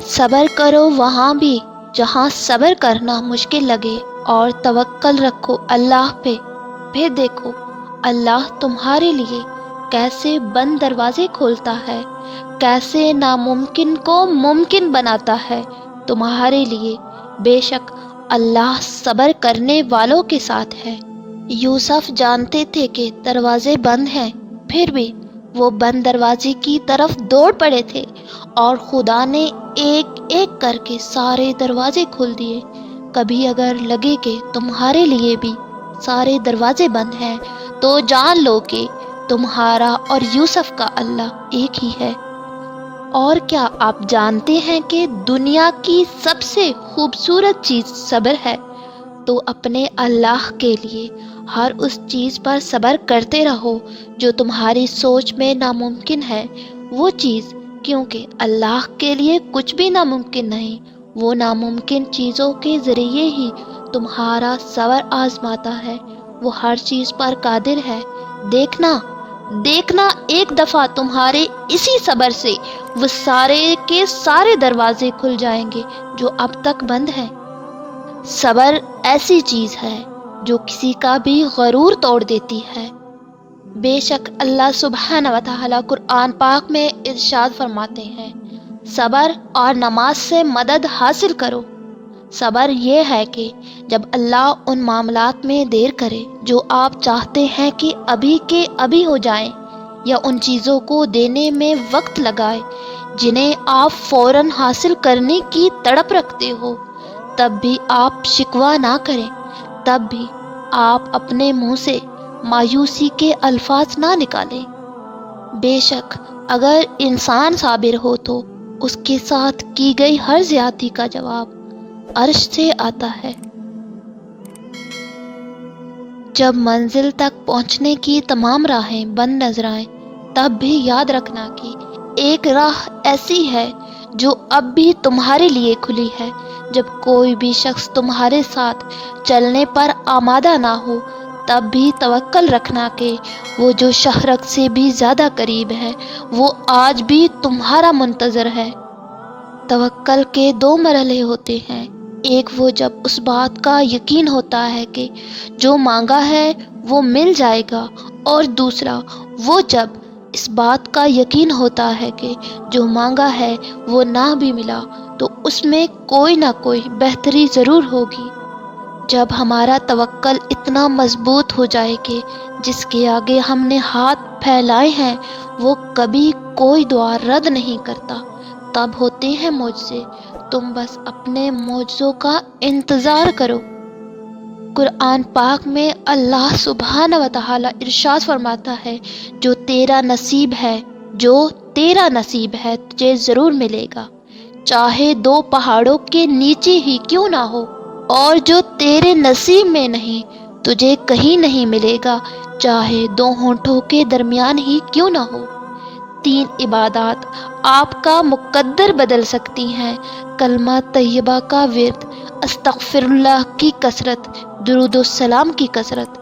صبر کرو وہاں بھی جہاں صبر کرنا مشکل لگے، اور توکل رکھو اللہ پہ۔ پھر دیکھو اللہ تمہارے لیے کیسے بند دروازے کھولتا ہے، کیسے ناممکن کو ممکن بناتا ہے تمہارے لیے۔ بے شک اللہ صبر کرنے والوں کے ساتھ ہے۔ یوسف جانتے تھے کہ دروازے بند ہیں، پھر بھی وہ بند دروازے کی طرف دوڑ پڑے تھے، اور خدا نے ایک ایک کر کے سارے دروازے کھول دیے۔ کبھی اگر لگے کہ تمہارے لیے بھی سارے دروازے بند ہیں، تو جان لو کہ تمہارا اور یوسف کا اللہ ایک ہی ہے۔ اور کیا آپ جانتے ہیں کہ دنیا کی سب سے خوبصورت چیز صبر ہے؟ تو اپنے اللہ کے لیے ہر اس چیز پر صبر کرتے رہو جو تمہاری سوچ میں ناممکن ہے وہ چیز، کیونکہ اللہ کے لیے کچھ بھی ناممکن نہیں۔ وہ ناممکن چیزوں کے ذریعے ہی تمہارا صبر آزماتا ہے۔ وہ ہر چیز پر قادر ہے۔ دیکھنا ایک دفعہ تمہارے اسی صبر سے وہ سارے کے سارے دروازے کھل جائیں گے جو اب تک بند ہیں۔ صبر ایسی چیز ہے جو کسی کا بھی غرور توڑ دیتی ہے۔ بے شک اللہ سبحانہ و تعالیٰ قرآن پاک میں ارشاد فرماتے ہیں، صبر اور نماز سے مدد حاصل کرو۔ صبر یہ ہے کہ جب اللہ ان معاملات میں دیر کرے جو آپ چاہتے ہیں کہ ابھی کے ابھی ہو جائیں، یا ان چیزوں کو دینے میں وقت لگائے جنہیں آپ فوراً حاصل کرنے کی تڑپ رکھتے ہو، تب بھی آپ شکوہ نہ کریں، تب بھی آپ اپنے منہ سے مایوسی کے الفاظ نہ نکالیں۔ بے شک اگر انسان صابر ہو تو اس کے ساتھ کی گئی ہر زیادتی کا جواب عرش سے آتا ہے۔ جب منزل تک پہنچنے کی تمام راہیں بند نظر آئیں، تب بھی یاد رکھنا کہ ایک راہ ایسی ہے جو اب بھی تمہارے لیے کھلی ہے۔ جب کوئی بھی شخص تمہارے ساتھ چلنے پر آمادہ نہ ہو، تب بھی توکل رکھنا کہ وہ جو شہرک سے بھی زیادہ قریب ہے، وہ آج بھی تمہارا منتظر ہے۔ توکل کے دو مرحلے ہوتے ہیں، ایک وہ جب اس بات کا یقین ہوتا ہے کہ جو مانگا ہے وہ مل جائے گا، اور دوسرا وہ جب اس بات کا یقین ہوتا ہے کہ جو مانگا ہے وہ نہ بھی ملا تو اس میں کوئی نہ کوئی بہتری ضرور ہوگی۔ جب ہمارا توکل اتنا مضبوط ہو جائے کہ جس کے آگے ہم نے ہاتھ پھیلائے ہیں وہ کبھی کوئی دعا رد نہیں کرتا، تب ہوتے ہیں معجزے۔ تم بس اپنے معجزوں کا انتظار کرو۔ قرآن پاک میں اللہ سبحانہ و تعالیٰ ارشاد فرماتا ہے، جو تیرا نصیب ہے تجھے ضرور ملے گا، چاہے 2 پہاڑوں کے نیچے ہی کیوں نہ ہو، اور جو تیرے نصیب میں نہیں تجھے کہیں نہیں ملے گا، چاہے 2 ہونٹوں کے درمیان ہی کیوں نہ ہو۔ 3 عبادات آپ کا مقدر بدل سکتی ہیں: کلمہ طیبہ کا ورد، استغفر اللہ کی کثرت، درود و سلام کی کثرت۔